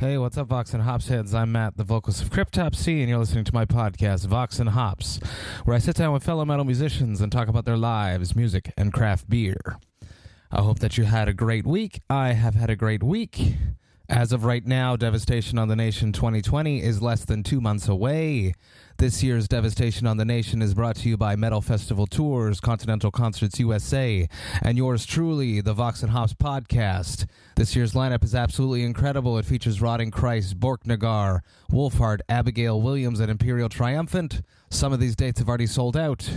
Hey, what's up, Vox and Hops heads? I'm Matt, the vocalist of Cryptopsy, and you're listening to my podcast, Vox and Hops, where I sit down with fellow metal musicians and talk about their lives, music, and craft beer. I hope that you had a great week. I have had a great week. As of right now, Devastation on the Nation 2020 is less than 2 months away. This year's Devastation on the Nation is brought to you by Metal Festival Tours, Continental Concerts USA, and yours truly, the Vox and Hops podcast. This year's lineup is absolutely incredible. It features Rotting Christ, Borknagar, Wolfhard, Abigail Williams, and Imperial Triumphant. Some of these dates have already sold out,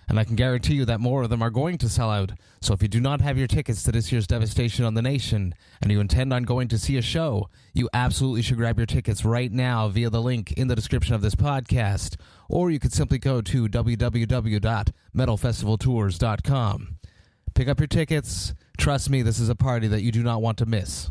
and I can guarantee you that more of them are going to sell out. So if you do not have your tickets to this year's Devastation on the Nation, and you intend on going to see a show, you absolutely should grab your tickets right now via the link in the description of this podcast, or you could simply go to www.metalfestivaltours.com. Pick up your tickets. Trust me, this is a party that you do not want to miss.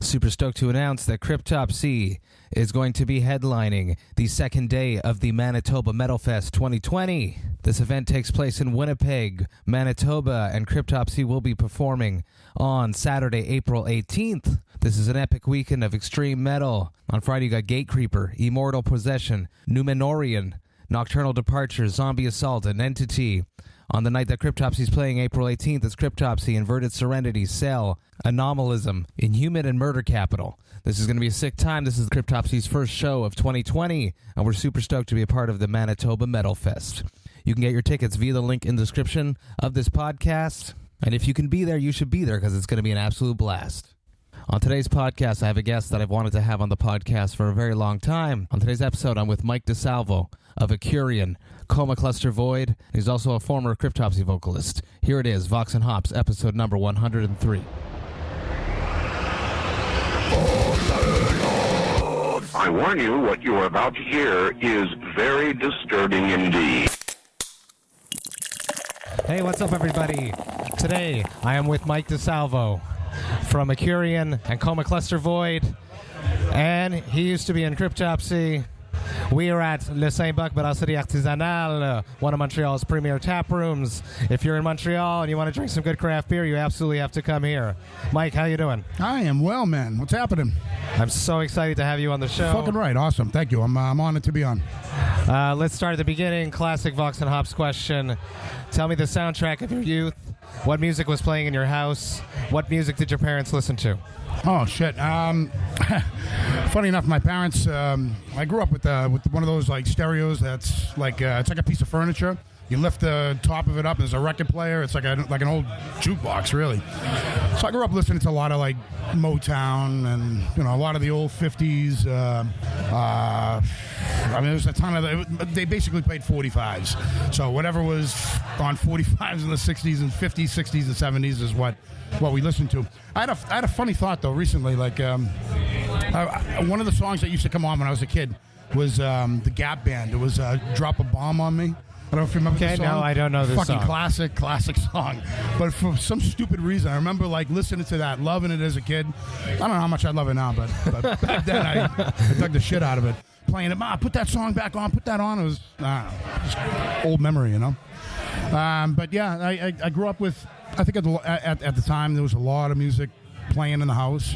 Super stoked to announce that Cryptopsy is going to be headlining the second day of the Manitoba Metal Fest 2020. This event takes place in Winnipeg, Manitoba, and Cryptopsy will be performing on Saturday, April 18th. This is an epic weekend of extreme metal. On Friday, you got Gatecreeper, Immortal Possession, Numenorian, Nocturnal Departure, Zombie Assault, and Entity. On the night that Cryptopsy is playing, April 18th, it's Cryptopsy, Inverted Serenity, Cell, Anomalism, Inhuman, and Murder Capital. This is going to be a sick time. This is Cryptopsy's first show of 2020, and we're super stoked to be a part of the Manitoba Metal Fest. You can get your tickets via the link in the description of this podcast, and if you can be there, you should be there because it's going to be an absolute blast. On today's podcast, I have a guest that I've wanted to have on the podcast for a very long time. On today's episode, I'm with Mike Disalvo of Akurion, Coma Cluster Void. He's also a former Cryptopsy vocalist. Here it is, Vox and Hops, episode number 103. I warn you, what you are about to hear is very disturbing indeed. Hey, what's up, everybody? Today, I am with Mike Disalvo from Acurion and Coma Cluster Void, and he used to be in Cryptopsy. We are at Saint-Bock Brasserie Artisanale, one of Montreal's premier taprooms. If you're in Montreal and you want to drink some good craft beer, you absolutely have to come here. Mike, how you doing? I am well, man. What's happening? I'm so excited to have you on the show. Fucking right. Awesome. Thank you. I'm honored to be on. Let's start at the beginning. Classic Vox and Hops question. Tell me the soundtrack of your youth. What music was playing in your house? What music did your parents listen to? Oh, shit. Funny enough, my parents, I grew up with one of those like stereos that's like, it's like a piece of furniture. You lift the top of it up, and there's a record player. It's like an old jukebox, really. So I grew up listening to a lot of like Motown and a lot of the old 50s. I mean, there was a ton of they basically played 45s. So whatever was on 45s in the 60s and 50s, 60s, and 70s is what we listened to. I had a funny thought though recently. Like one of the songs that used to come on when I was a kid was the Gap Band. It was "Drop a Bomb on Me." I don't know if you remember the song. No, I don't know this fucking song. Classic song. But for some stupid reason, I remember like listening to that, loving it as a kid. I don't know how much I love it now, but back then I dug the shit out of it. Playing it, put that song back on, put that on. It was just old memory, But yeah, I grew up with, I think at the time there was a lot of music playing in the house.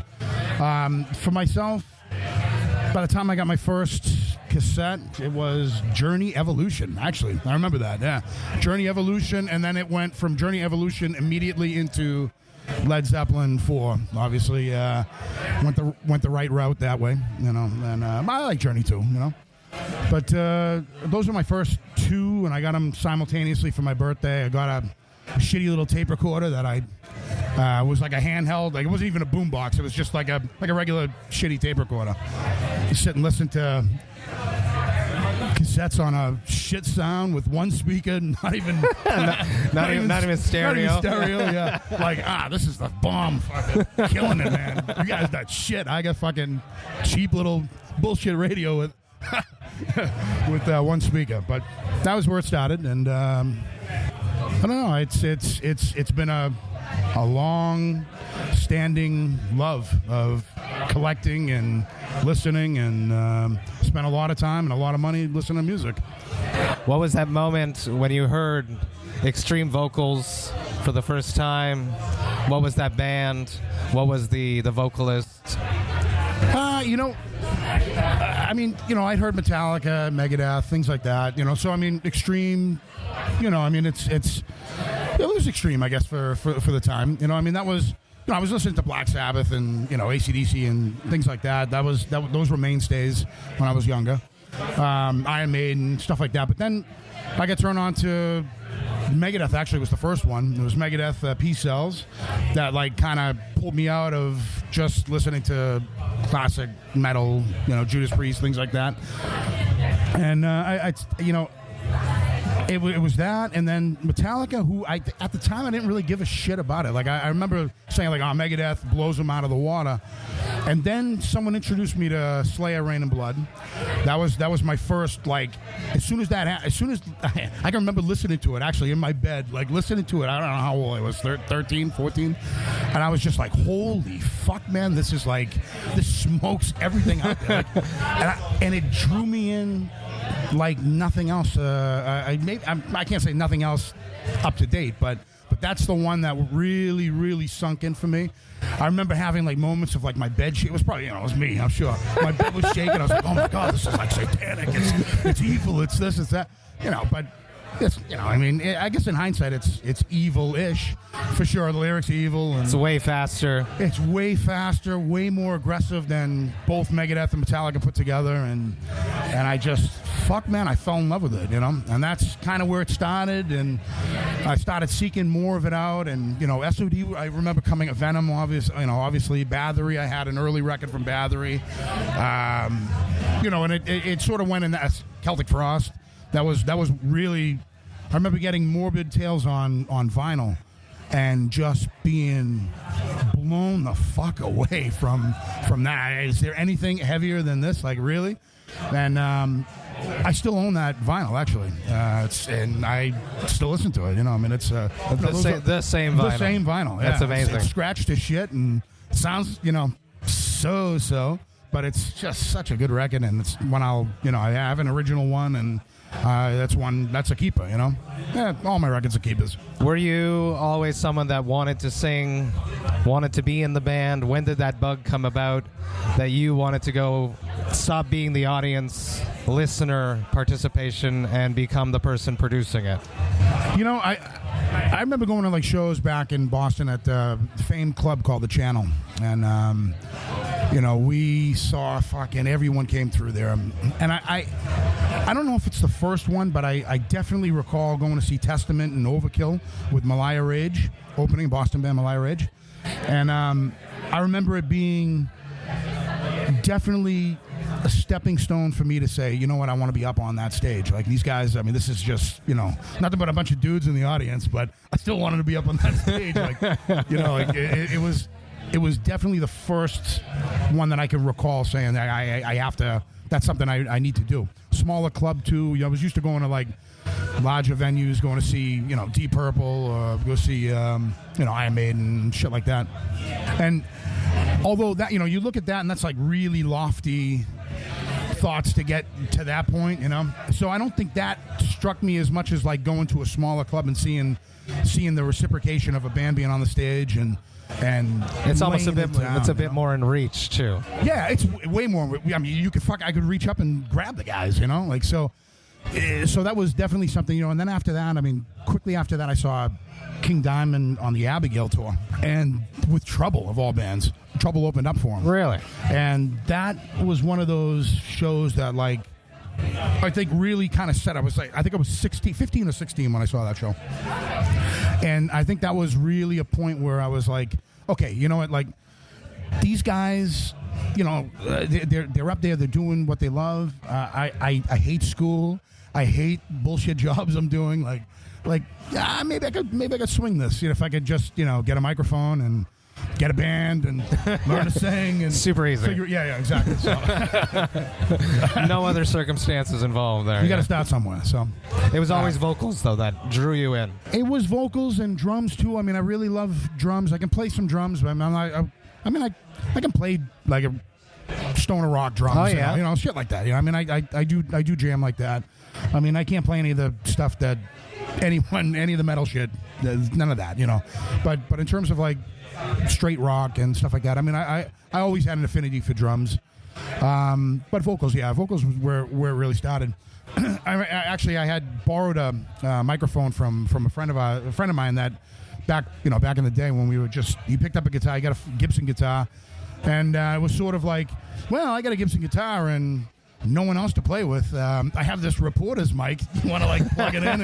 For myself, by the time I got my first cassette, it was Journey Evolution. Actually, I remember that. Yeah, Journey Evolution, and then it went from Journey Evolution immediately into Led Zeppelin 4. Obviously, went the right route that way. And I like Journey too. But those were my first two, and I got them simultaneously for my birthday. I got a shitty little tape recorder that I was like a handheld. Like it wasn't even a boombox. It was just like a regular shitty tape recorder. Just sit and listen to cassettes on a shit sound with one speaker, not even stereo. Not even stereo, yeah. Like, this is the bomb, fucking killing it, man. You guys got shit. I got fucking cheap little bullshit radio with one speaker. But that was where it started, and I don't know. It's been a long-standing love of collecting and listening, and spent a lot of time and a lot of money listening to music. What was that moment when you heard extreme vocals for the first time? What was that band? What was the vocalist? I mean, I'd heard Metallica, Megadeth, things like that, so I mean, extreme, I mean, it was extreme, I guess, for the time, I mean, that was, I was listening to Black Sabbath and, AC/DC and things like that. Those were mainstays when I was younger. Iron Maiden, stuff like that. But then I got thrown on to Megadeth. Actually was the first one. It was Megadeth Peace Cells that like kind of pulled me out of just listening to classic metal, Judas Priest, things like that. And it was that, and then Metallica, who at the time I didn't really give a shit about it. Like I remember saying like, "Oh, Megadeth blows them out of the water," and then someone introduced me to Slayer, Rain and Blood. That was my first like. As soon as I can remember listening to it actually in my bed, like listening to it. I don't know how old I was, 13, 14, and I was just like, "Holy fuck, man! This smokes everything out there," and it drew me in. Like nothing else. I can't say nothing else up to date, but that's the one that really, really sunk in for me. I remember having like moments of like my bed shake. It was probably, it was me, I'm sure. My bed was shaking. I was like, oh my God, this is like satanic. It's evil. It's this, it's that. But it's, I mean, I guess in hindsight, it's evil-ish. For sure, the lyrics are evil. And it's way faster. It's way faster, way more aggressive than both Megadeth and Metallica put together. And I just, man, I fell in love with it, And that's kind of where it started. And I started seeking more of it out. And, SOD, I remember coming at Venom, obviously. Bathory, I had an early record from Bathory. And it sort of went in that Celtic Frost. That was really, I remember getting Morbid Tales on vinyl and just being blown the fuck away from that. Is there anything heavier than this? Like, really? And I still own that vinyl, actually. And I still listen to it. I mean, it's the same vinyl. The same vinyl. That's yeah. amazing. It's scratched to shit and sounds, so. But it's just such a good record, and it's one I have an original one, and that's a keeper, Yeah, all my records are keepers. Were you always someone that wanted to sing, wanted to be in the band? When did that bug come about that you wanted to stop being the audience, listener participation, and become the person producing it? I remember going to like shows back in Boston at the famed club called The Channel, and we saw fucking everyone came through there, and I don't know if it's the first one, but I definitely recall going to see Testament and Overkill with Malaya Rage, opening Boston band Malaya Rage, and I remember it being definitely a stepping stone for me to say, you know what, I want to be up on that stage. Like these guys, I mean, this is just, nothing but a bunch of dudes in the audience, but I still wanted to be up on that stage. Like, it was definitely the first one that I can recall saying that I have to, that's something I need to do. Smaller club too. I was used to going to like larger venues, going to see, Deep Purple, or go see, Iron Maiden and shit like that. And although that, you look at that and that's like really lofty thoughts to get to that point, So I don't think that struck me as much as like going to a smaller club and seeing the reciprocation of a band being on the stage and it's almost a bit more in reach too. Yeah, it's way more. I mean, I could reach up and grab the guys, like so. So that was definitely something, And then after that, I mean, quickly after that, I saw King Diamond on the Abigail tour, and with Trouble of all bands, Trouble opened up for him. Really, and that was one of those shows that like. I think really kind of set. I think I was 15 or 16 when I saw that show. And I think that was really a point where I was like, okay, you know what, like these guys, they're up there, they're doing what they love. I hate school. I hate bullshit jobs I'm doing. Maybe I could swing this, if I could just, get a microphone and get a band and learn to sing and super easy. Yeah, exactly. So. No other circumstances involved there. You got to start somewhere. So it was always vocals though that drew you in. It was vocals and drums too. I mean, I really love drums. I can play some drums, but I can play like a stoner rock drums. Oh yeah, shit like that. I mean, I do jam like that. I mean, I can't play any of the stuff that any of the metal shit. None of that. But in terms of like straight rock and stuff like that. I mean, I always had an affinity for drums. But vocals was where it really started. I had borrowed a microphone from a friend of mine that back in the day when he picked up a guitar. He got a Gibson guitar, and it was sort of like, well, I got a Gibson guitar and no one else to play with. I have this reporter's mic. You want to like plug it in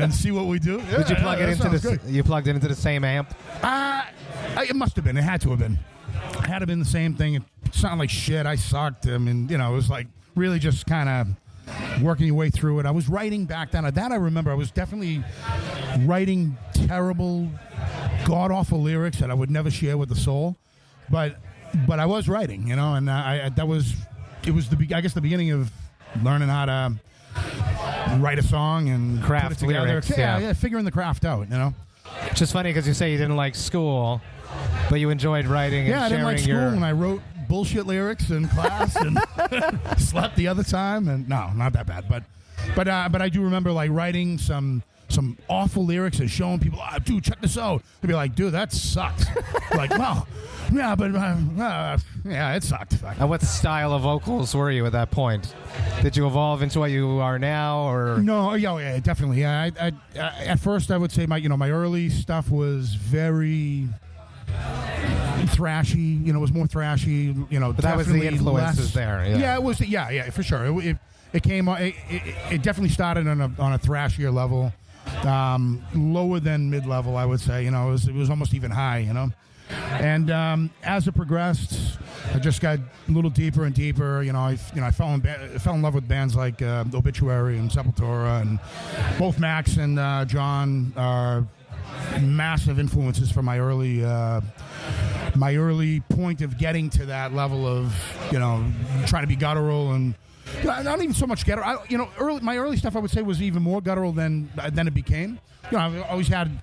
and see what we do? Yeah, Did you plug it into the? You plugged it into the same amp? It must have been. It had to have been. It had to have been the same thing. It sounded like shit. I sucked. I mean, it was like really just kind of working your way through it. I was writing back then. That I remember. I was definitely writing terrible, god-awful lyrics that I would never share with the soul. But I was writing, and it was the beginning of learning how to write a song and craft put it together. lyrics. Yeah, figuring the craft out, It's just funny because you say you didn't like school, but you enjoyed writing and sharing I didn't like school, and I wrote bullshit lyrics in class and slept the other time. And no, not that bad, but I do remember like writing some awful lyrics and showing people, dude, check this out. They'd be like, dude, that sucks. Like, well, yeah, but it sucked. And what style of vocals were you at that point? Did you evolve into what you are now, or no? Yeah, definitely. Yeah, I at first I would say my early stuff was very thrashy. It was more thrashy. But that was the influences there. Yeah, it was. Yeah, for sure. It came. It definitely started on a thrashier level, lower than mid level. I would say. It was almost even high. And as it progressed, I just got a little deeper and deeper. I fell in love with bands like Obituary and Sepultura, and both Max and John are massive influences for my early point of getting to that level of trying to be guttural and not even so much guttural. My early stuff I would say was even more guttural than it became. I've always had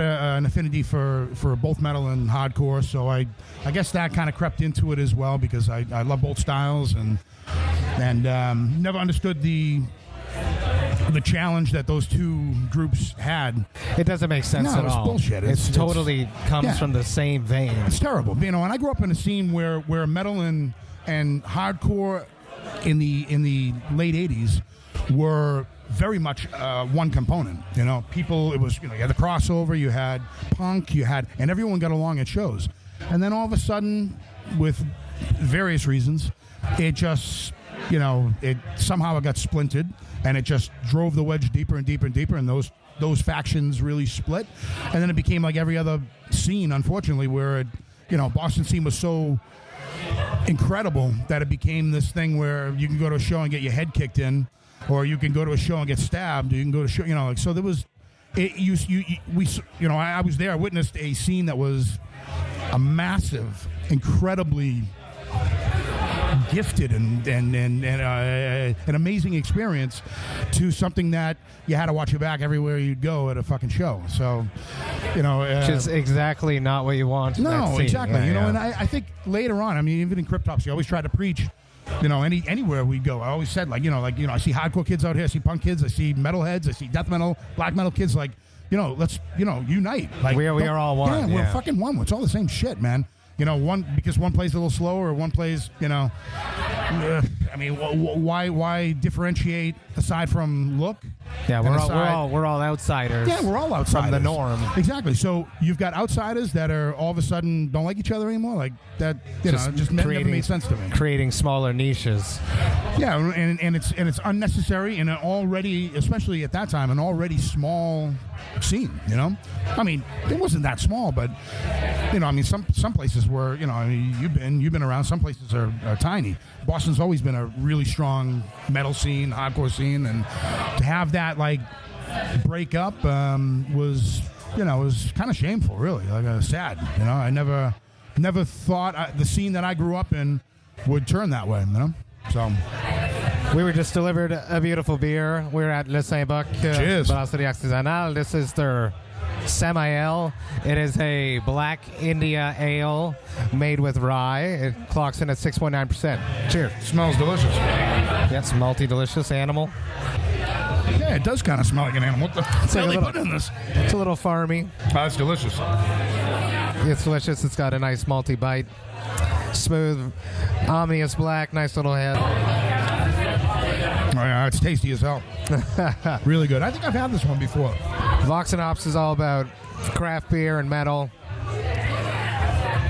an affinity for both metal and hardcore, so I guess that kind of crept into it as well because I love both styles and never understood the challenge that those two groups had. It doesn't make sense at all. No, it's bullshit. It's totally comes from the same vein. It's terrible. And I grew up in a scene where metal and hardcore in the late 80s were very much one component. People, it was, you had the crossover, you had punk, and everyone got along at shows. And then all of a sudden, with various reasons, it just, it somehow got splintered, and it just drove the wedge deeper and deeper and deeper, and those factions really split. And then it became like every other scene, unfortunately, where Boston scene was so incredible that it became this thing where you can go to a show and get your head kicked in, or you can go to a show and get stabbed. You can go to show, so there was, I was there. I witnessed a scene that was a massive, incredibly gifted and an amazing experience to something that you had to watch your back everywhere you'd go at a fucking show. So, just exactly not what you want. No, exactly. And I think later on, I mean, even in Cryptopsy, I always try to preach. Anywhere we go, I always said, I see hardcore kids out here, I see punk kids, I see metalheads, I see death metal, black metal kids, let's, unite. Like, we are all one. Yeah, we're fucking one. It's all the same shit, man. Because one plays a little slower, or one plays, why differentiate aside from look? Yeah, we're all outsiders. Yeah, we're all outsiders from the norm. Exactly. So you've got outsiders that are all of a sudden don't like each other anymore. Like that, just never made sense to me. Creating smaller niches. Yeah, and it's unnecessary in an already, especially at that time, an already small scene. I mean, it wasn't that small, but some places were, you've been around. Some places are tiny. Boston's always been a really strong metal scene, hardcore scene, and to have that break up was kind of shameful, really, sad. I never thought the scene that I grew up in would turn that way. So we were just delivered a beautiful beer. We're at Le Saint-Bock Brasserie Artisanale. This is their Samaël. It is a black India ale made with rye. It clocks in at 6.9%. Cheers. Smells delicious. Yes, multi-delicious animal. Yeah, it does kind of smell like an animal. What the hell they put in this? It's a little farmy. Oh, it's delicious. It's delicious. It's got a nice malty bite. Smooth, ominous black, nice little head. Oh, yeah, it's tasty as hell. Really good. I think I've had this one before. Vox and Hops is all about craft beer and metal.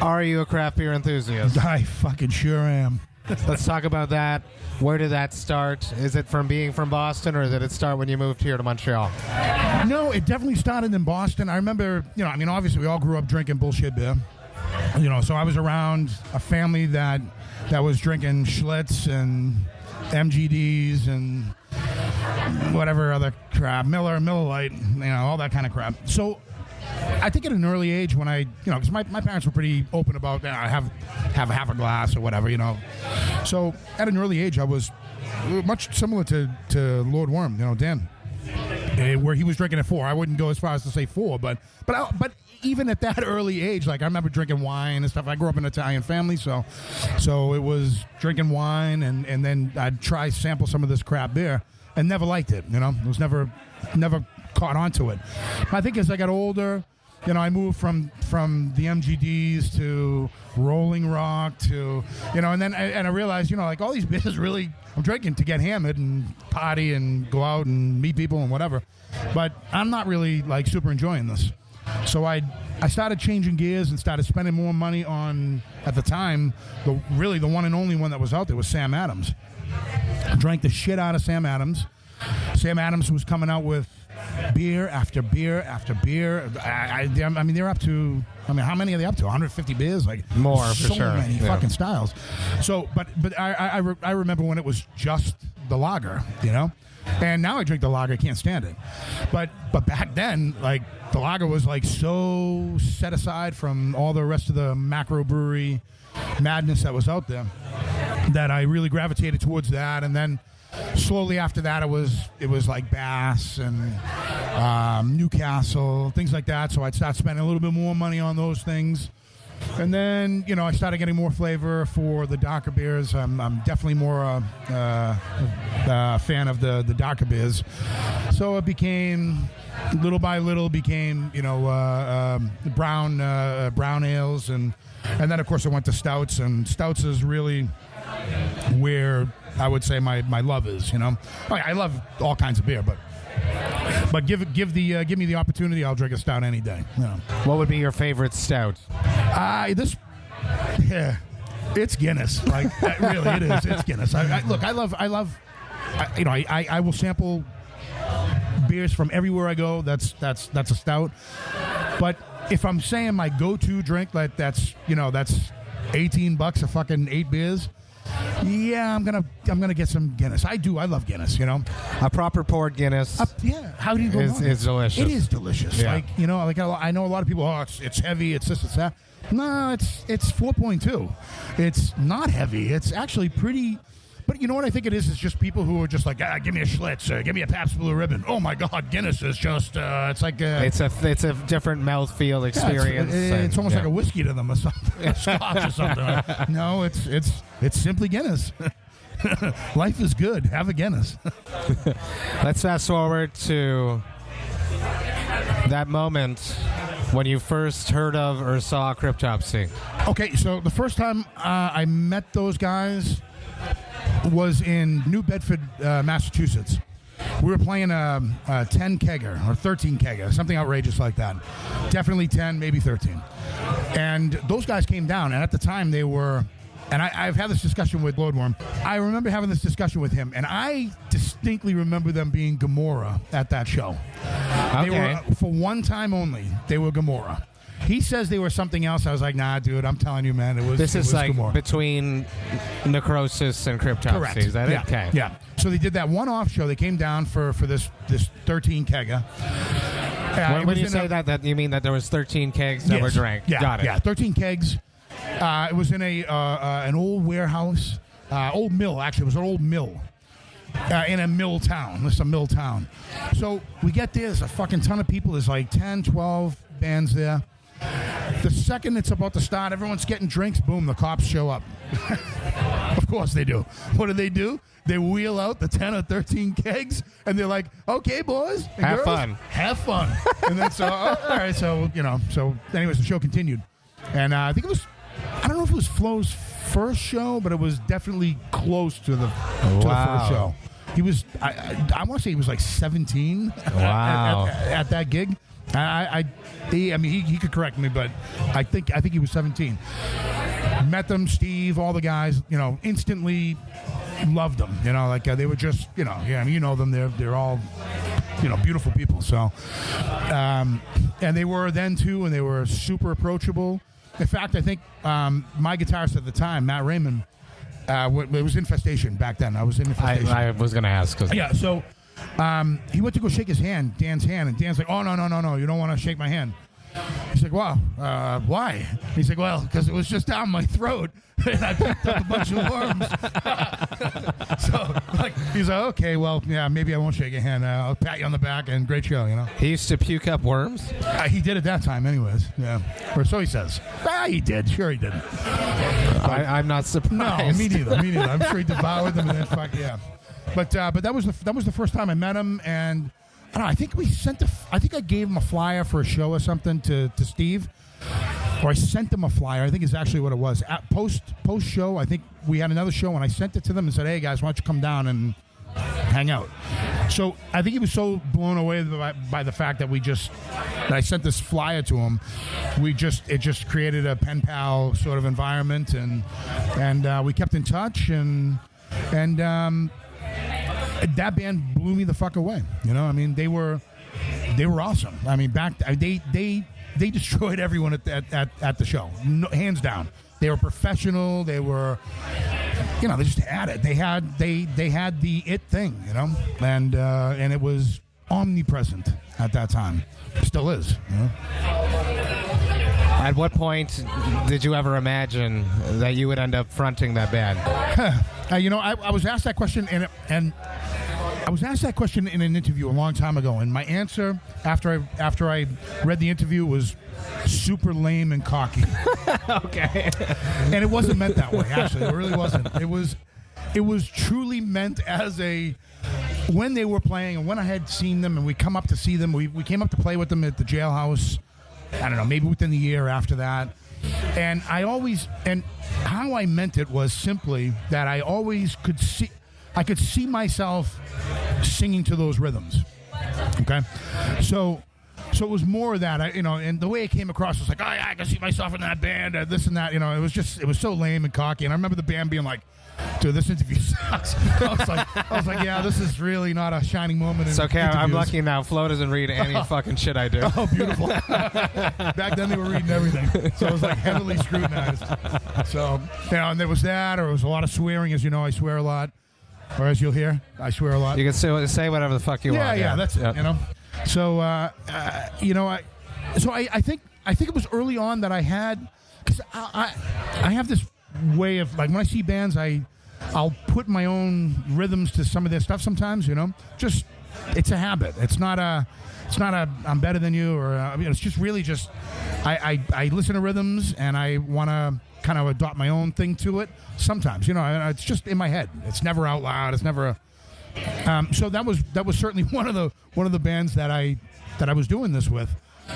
Are you a craft beer enthusiast? I fucking sure am. Let's talk about that. Where did that start? Is it from being from Boston, or did it start when you moved here to Montreal? No, it definitely started in Boston. I remember, obviously we all grew up drinking bullshit beer. So I was around a family that was drinking Schlitz and MGDs and whatever other crap, Miller Lite, all that kind of crap. So I think at an early age when because my parents were pretty open about have a half a glass or whatever, So at an early age I was much similar to Lord Worm, Dan, where he was drinking at 4. I wouldn't go as far as to say 4, but even at that early age, like I remember drinking wine and stuff. I grew up in an Italian family, so it was drinking wine and then I'd try sample some of this crap beer and never liked it. It was never caught onto it. I think as I got older, I moved from the MGDs to Rolling Rock to, and then I realized, like all these beers really, I'm drinking to get hammered and party and go out and meet people and whatever. But I'm not really like super enjoying this. So I started changing gears and started spending more money on, at the time, the one and only one that was out there was Sam Adams. I drank the shit out of Sam Adams. Sam Adams was coming out with beer after beer after beer. I mean, they're up to, how many are they up to? 150 beers? Like more, for so sure. Many fucking styles. So, but I remember when it was just the lager, And now I drink the lager, I can't stand it. But back then, like, the lager was like so set aside from all the rest of the macro brewery madness that was out there that I really gravitated towards that. And then slowly after that, it was like Bass and Newcastle, things like that. So I'd start spending a little bit more money on those things. And then, I started getting more flavor for the darker beers. I'm definitely more a fan of the darker beers. So it became, little by little, brown ales. And then, of course, I went to stouts. And stouts is really where I would say my love is, I love all kinds of beer, but give me the opportunity, I'll drink a stout any day. What would be your favorite stout? It's Guinness. Like really, it is. It's Guinness. I will sample beers from everywhere I go. That's a stout. But if I'm saying my go-to drink, like that's $18 a fucking 8 beers. Yeah, I'm gonna get some Guinness. I love Guinness. A proper poured Guinness. Yeah, how do you go wrong? It's delicious. It is delicious. Yeah. I know a lot of people. Oh, it's heavy. It's this. It's that. No, it's 4.2. It's not heavy. It's actually pretty. But you know what I think it is? It's just people who are just like, give me a Schlitz, give me a Pabst Blue Ribbon. Oh my God, Guinness is just, it's like it's a different mouthfeel experience. It's almost like a whiskey to them or something, Scotch or something. No, it's simply Guinness. Life is good. Have a Guinness. Let's fast forward to that moment when you first heard of or saw Cryptopsy. Okay, so the first time I met those guys was in New Bedford, Massachusetts. We were playing a 10 kegger or 13 kegger, something outrageous like that. Definitely 10, maybe 13. And those guys came down, and at the time they were, and I've had this discussion with Lord Worm. I remember having this discussion with him, and I distinctly remember them being Gomorrah at that show. Okay. They were, for one time only, they were Gomorrah. He says they were something else. I was like, nah, dude, I'm telling you, man, it was like Gomorrah. Between Necrosis and Cryptopsy. Correct. Is that it? Okay. Yeah. So they did that one-off show. They came down for this 13 kegger. When you say that you mean that there was 13 kegs that were drank. Yeah, Got it. Yeah, 13 kegs. It was in an old warehouse, old mill, actually. It was an old mill in a mill town. This is a mill town. So we get there. There's a fucking ton of people. There's like 10, 12 bands there. The second it's about to start, everyone's getting drinks. Boom, the cops show up. Of course they do. What do? They wheel out the 10 or 13 kegs, and they're like, okay, boys. And have girls, fun. Have fun. And then all right, so anyways, the show continued. And I think it was, I don't know if it was Flo's first show, but it was definitely close to the first show. He was, I want to say he was like 17 at that gig. He could correct me, but I think he was 17. Met them, Steve, all the guys, instantly loved them. They were just, you know them. They're all, beautiful people. So, and they were then too, and they were super approachable. In fact, I think my guitarist at the time, Matt Raymond, it was Infestation back then. I was in Infestation. I was going to ask. Yeah, so he went to go shake Dan's hand, and Dan's like, oh, no, you don't want to shake my hand. He's like, wow, why? He's like, well, because it was just down my throat, and I picked up a bunch of worms. So, he's like, okay, well, yeah, maybe I won't shake your hand. I'll pat you on the back, and great show, He used to puke up worms? He did at that time, anyways. Yeah, or so he says. He did. Sure, he didn't. I'm not surprised. No, me neither. I'm sure he devoured them, and then yeah. But that was the first time I met him, and I don't know, I think I gave him a flyer for a show or something to Steve, or I sent him a flyer. I think is actually what it was. At post show, I think we had another show, and I sent it to them and said, "Hey guys, why don't you come down and hang out?" So I think he was so blown away by the fact that that I sent this flyer to him. It just created a pen pal sort of environment, and we kept in touch, and that band blew me the fuck away. They were awesome. They destroyed everyone at the show, hands down. They were professional. They were, they just had it. They had the it thing, and it was omnipresent at that time. Still is. At what point did you ever imagine that you would end up fronting that band? I was asked that question, and I was asked that question in an interview a long time ago, and my answer after I read the interview was super lame and cocky. Okay. And it wasn't meant that way, actually. It really wasn't. It was truly meant as when they were playing and when I had seen them and we come up to see them, we came up to play with them at the Jailhouse, I don't know, maybe within the year after that. And how I meant it was simply that I could see myself singing to those rhythms. Okay? So it was more of that, and the way it came across was like, I can see myself in that band, this and that, it was so lame and cocky. And I remember the band being like, dude, this interview sucks. I was like, yeah, this is really not a shining moment. It's okay, I'm lucky now. Flo doesn't read any fucking shit I do. Oh, beautiful. Back then they were reading everything. So it was like heavily scrutinized. So, and there was that, or it was a lot of swearing. As you know, I swear a lot. Or as you'll hear, I swear a lot. You can say whatever the fuck you want. Yeah, that's it, So, I think it was early on that I had, because I have this way of, like, when I see bands, I'll put my own rhythms to some of their stuff sometimes, just, it's a habit. It's not a I'm better than you, or it's just really just I listen to rhythms and I want to kind of adopt my own thing to it sometimes. It's just in my head. It's never out loud. It's never. So that was certainly one of the bands that I was doing this with,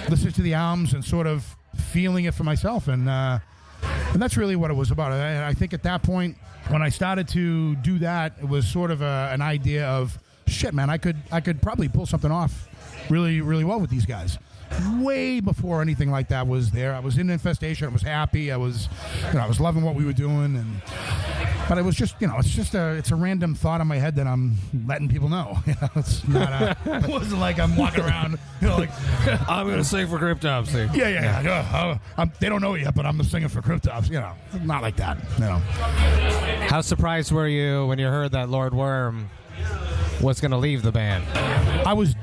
listening to the albums and sort of feeling it for myself, and that's really what it was about. I think at that point when I started to do that, it was sort of an idea of, shit, man, I could probably pull something off really, really well with these guys. Way before anything like that was there. I was in Infestation. I was happy. I was loving what we were doing, but it was just, it's a random thought in my head that I'm letting people know. It's not. It wasn't like I'm walking around, like I'm gonna sing for Cryptopsy. Yeah. They don't know it yet, but I'm singing for Cryptopsy. Not like that. How surprised were you when you heard that Lord Worm was gonna leave the band? I was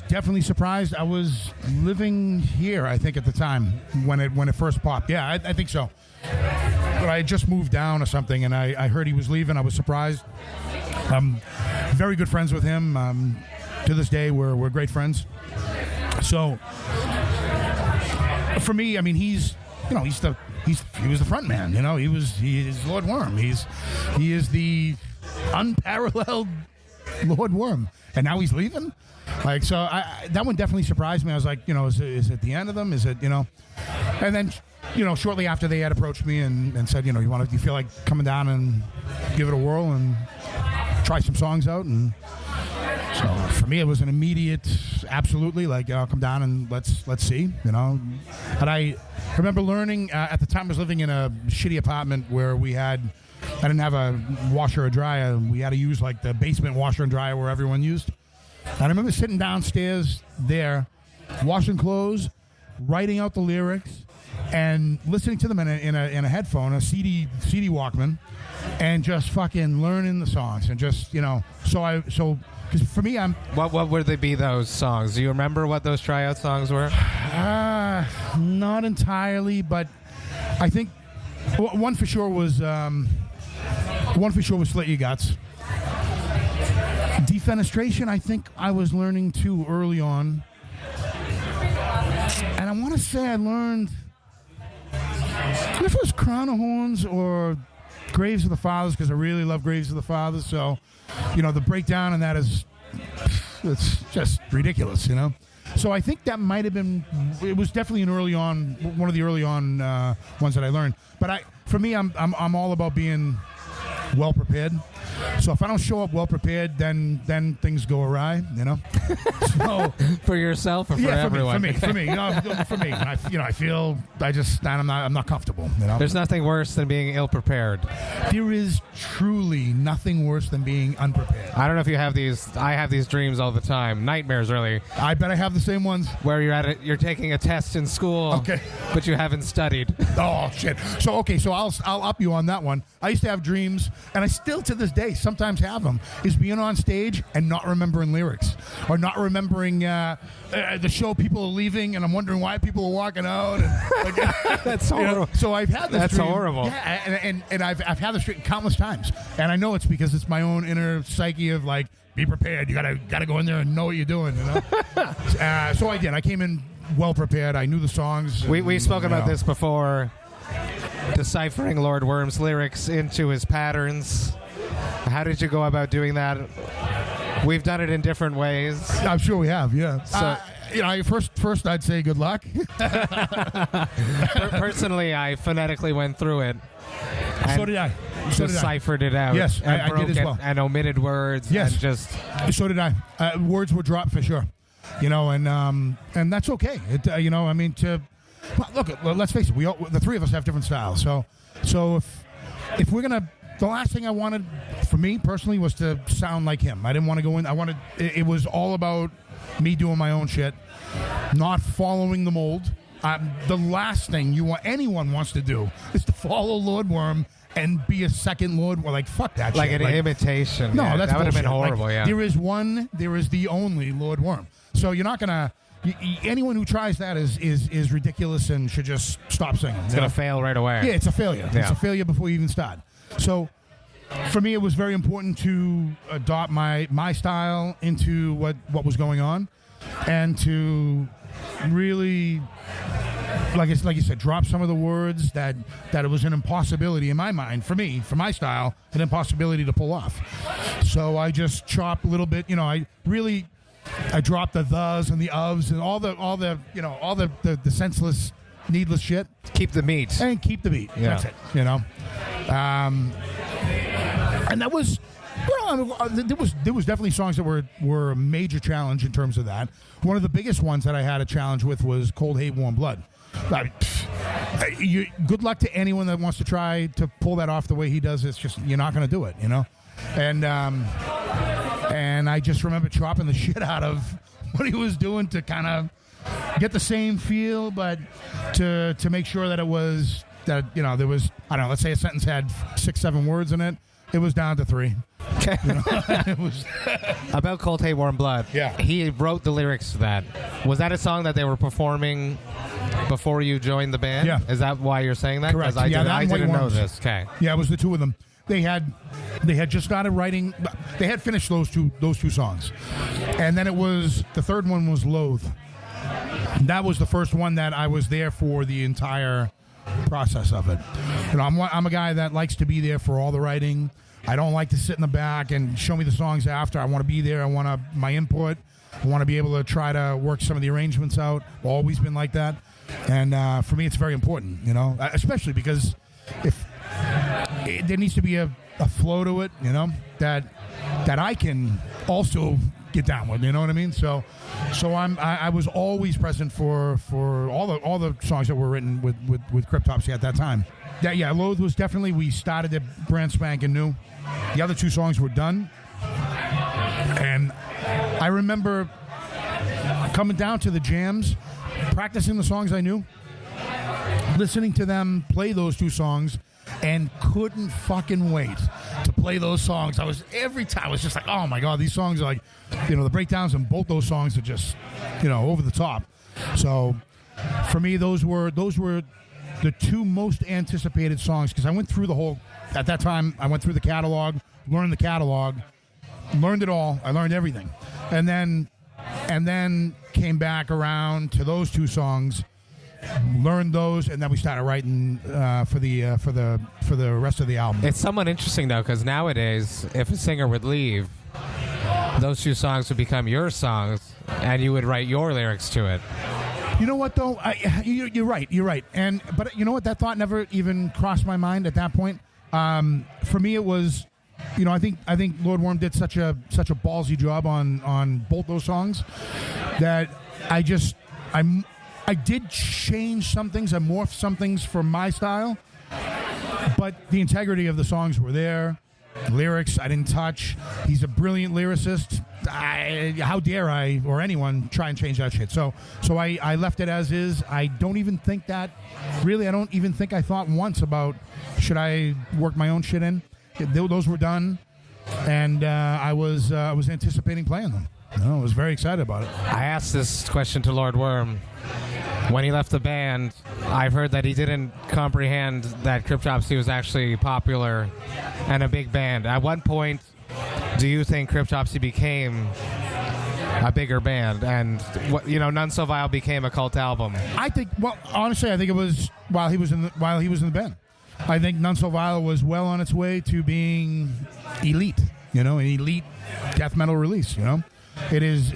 definitely surprised. I was living here, I think, at the time when it first popped. Yeah, I think so. But I had just moved down or something, and I heard he was leaving. I was surprised. I'm very good friends with him. To this day, we're great friends. So for me, I mean, he was the front man. He is Lord Worm. He is the unparalleled Lord Worm, and now he's leaving. Like, so that one definitely surprised me. I was like, is it the end of them? Is it, And then, shortly after they had approached me and said, you feel like coming down and give it a whirl and try some songs out. And so for me, it was an immediate, absolutely, like, I'll come down and let's see, And I remember learning, at the time I was living in a shitty apartment where I didn't have a washer or dryer. We had to use like the basement washer and dryer where everyone used. And I remember sitting downstairs there, washing clothes, writing out the lyrics, and listening to them in a headphone, a CD Walkman, and just fucking learning the songs. And just, because for me, What would they be, those songs? Do you remember what those tryout songs were? Not entirely, but I think one for sure was Slit Your Guts. Defenestration, I think I was learning too early on. And I want to say I learned, I don't know if it was Crown of Horns or Graves of the Fathers, because I really love Graves of the Fathers. So, the breakdown in that it's just ridiculous, So I think that might have been, it was definitely one of the early on ones that I learned. But for me, I'm all about being well prepared. So if I don't show up well prepared, then things go awry, So For yourself or for everyone? For me. I feel I'm not comfortable. There's nothing worse than being ill prepared. There is truly nothing worse than being unprepared. I don't know if you have these. I have these dreams all the time. Nightmares, really. I bet I have the same ones. Where you're taking a test in school. Okay. But you haven't studied. Oh shit. So I'll up you on that one. I used to have dreams, and I still to this day sometimes have them, is being on stage and not remembering lyrics, or not remembering the show people are leaving, and I'm wondering why people are walking out. And, That's horrible. So I've had this That's dream. horrible. Yeah, and I've had this dream countless times, and I know it's because it's my own inner psyche of like, be prepared. You gotta go in there and know what you're doing. So I did. I came in well prepared. I knew the songs. We spoke about this before. Deciphering Lord Worm's lyrics into his patterns. How did you go about doing that? We've done it in different ways. I'm sure we have, yeah. So, first I'd say good luck. Personally, I phonetically went through it. So did I. Deciphered it out. Yes, I did as well. And omitted words. Yes. And just. So did I. Words were dropped for sure. And that's okay. Look, let's face it. The three of us have different styles. So if we're gonna, the last thing I wanted for me personally was to sound like him. I didn't want to go in. It was all about me doing my own shit, not following the mold. The last thing anyone wants to do is to follow Lord Worm and be a second Lord. Well, like, fuck that like shit. An imitation. No, yeah, that would have been bullshit. horrible, yeah. There is the only Lord Worm. So you're not going to... anyone who tries that is ridiculous and should just stop singing. It's going to fail right away. Yeah, it's a failure. Yeah. It's a failure before you even start. So for me, it was very important to adopt my style into what was going on, and to really... Like you said, drop some of the words that it was an impossibility in my mind, for me, for my style, an impossibility to pull off. So I just chopped a little bit. I dropped the thes and the ofs and all the senseless, needless shit. Keep the meat. And keep the beat. Yeah. That's it. And that was... there was definitely songs that were a major challenge in terms of that. One of the biggest ones that I had a challenge with was Cold Hate Warm Blood. Good luck to anyone that wants to try to pull that off the way he does. It's just, you're not going to do it, And I just remember chopping the shit out of what he was doing to kind of get the same feel, but to make sure that it was that there was, I don't know, let's say a sentence had 6-7 words in it. It was down to 3. Okay. It was About Cold Hate Warm Blood. Yeah. He wrote the lyrics to that. Was that a song that they were performing before you joined the band? Yeah. Is that why you're saying that? Correct. I Yeah, that and White didn't know Worms. this. Okay. Yeah, it was the two of them. They had just started writing. They had finished those two songs, and then the third one was Loathe. That was the first one that I was there for the entire process of it. I'm a guy that likes to be there for all the writing. I don't like to sit in the back and show me the songs after. I want to be there. I want my input. I want to be able to try to work some of the arrangements out. Always been like that. And for me, it's very important, you know, especially because there needs to be a flow to it, you know, that I can also get down with, you know what I mean? So I was always present for all the songs that were written with Cryptopsy at that time. Yeah, Loathe was definitely, we started it brand spanking new. The other two songs were done. And I remember coming down to the jams, practicing the songs I knew, listening to them play those two songs, and couldn't fucking wait to play those songs. Every time I was just like, oh my God, these songs are like, you know, the breakdowns in both those songs are just, you know, over the top. So for me, those were the two most anticipated songs, because I went through at that time, I went through the catalog, learned it all. I learned everything. And then came back around to those two songs, learned those, and then we started writing for the rest of the album. It's somewhat interesting though, because nowadays, if a singer would leave, those two songs would become your songs, and you would write your lyrics to it. You know what though? You're right. But you know what? That thought never even crossed my mind at that point. For me, it was, you know, I think Lord Worm did such a ballsy job on both those songs that I did change some things. I morphed some things for my style, but the integrity of the songs were there. Lyrics, I didn't touch. He's a brilliant lyricist. How dare I or anyone try and change that shit? So I left it as is. I don't even think I thought once about, should I work my own shit in? Those were done, and I was anticipating playing them. I was very excited about it. I asked this question to Lord Worm when he left the band. I've heard that he didn't comprehend that Cryptopsy was actually popular and a big band. At what point do you think Cryptopsy became a bigger band, and None So Vile became a cult album? Honestly, I think it was while he was in the band. I think None So Vile was well on its way to being elite, an elite death metal release. It is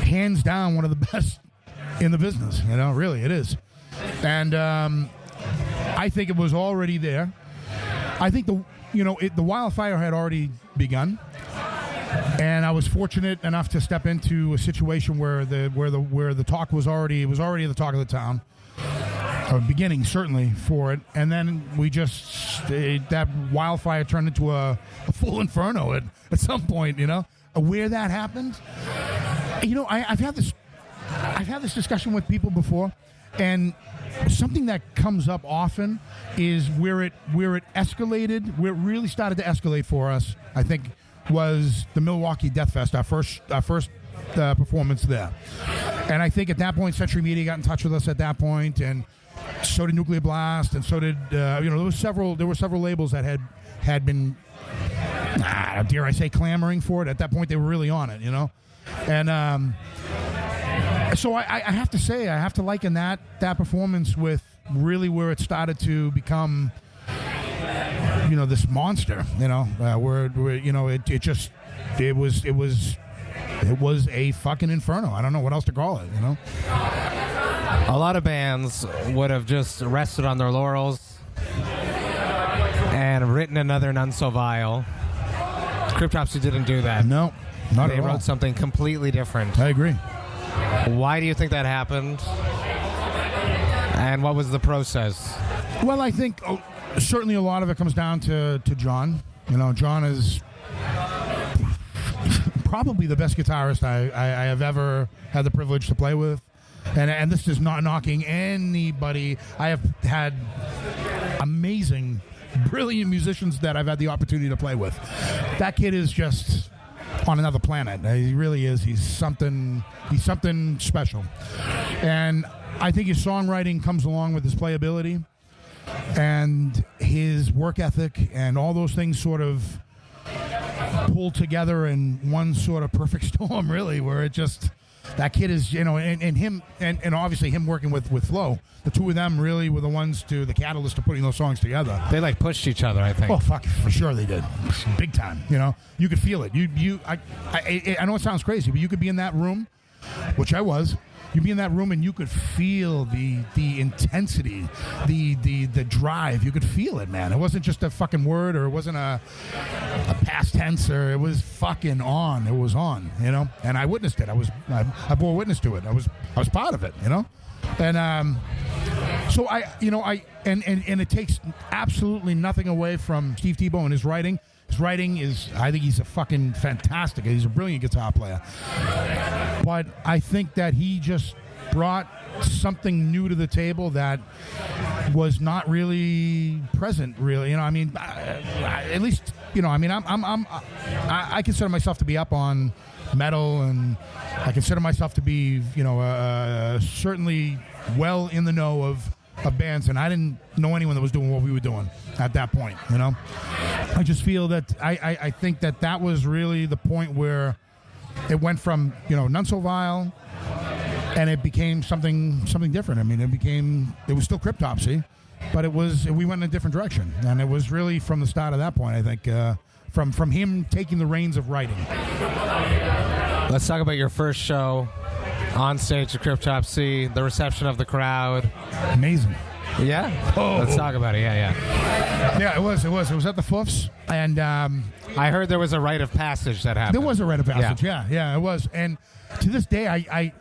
hands down one of the best in the business. Really, it is. And I think it was already there. I think the wildfire had already begun, and I was fortunate enough to step into a situation where the talk was already the talk of the town. Beginning certainly for it, and then that wildfire turned into a full inferno at some point. Where that happened, I've had this discussion with people before, and something that comes up often is where it escalated, where it really started to escalate for us, I think, was the Milwaukee Death Fest, our first performance there. And I think at that point, Century Media got in touch with us at that point, and so did Nuclear Blast, and so did there were several labels that had been, dare I say, clamoring for it. At that point, they were really on it, and so I have to say, I have to liken that performance with really where it started to become, this monster, where it was a fucking inferno. I don't know what else to call it, A lot of bands would have just rested on their laurels and written another None So Vile. Cryptopsy didn't do that. No, not at all. They wrote something completely different. I agree. Why do you think that happened? And what was the process? Well, I think certainly a lot of it comes down to John. John is probably the best guitarist I have ever had the privilege to play with. And this is not knocking anybody. I have had amazing, brilliant musicians that I've had the opportunity to play with. That kid is just on another planet. He really is. He's something special. And I think his songwriting comes along with his playability and his work ethic, and all those things sort of pulled together in one sort of perfect storm, really, where it just... That kid is, and him, and obviously him working with Flo, the two of them really were the catalyst to putting those songs together. They pushed each other, I think. Oh, fuck, for sure they did. Big time, You could feel it. I know it sounds crazy, but you could be in that room, which I was. you'd be in that room and you could feel the intensity, the drive. You could feel it, man. It wasn't just a fucking word, or it wasn't a past tense, or it was fucking on. It was on, you know. And I witnessed it. I bore witness to it. I was part of it, you know. And so and it takes absolutely nothing away from Steve Tebow and his writing. His writing is, I think he's a fucking fantastic. He's a brilliant guitar player. But I think that he just brought something new to the table that was not really present, really. You know, I mean, at least, you know, I mean, I consider myself to be up on metal, and I consider myself to be, you know, certainly well in the know of bands, and I didn't know anyone that was doing what we were doing at that point, you know. I just feel that I think that was really the point where it went from, you know, None So Vile, and it became something different. I mean, it was still Cryptopsy, but we went in a different direction, and it was really from the start of that point, I think, from him taking the reins of writing. Let's talk about your first show on stage at Cryptopsy, the reception of the crowd. Amazing. Yeah? Oh. Let's talk about it. Yeah. Yeah, it was. It was at the Foofs, and I heard there was a rite of passage that happened. There was a rite of passage. Yeah, it was. And to this day, I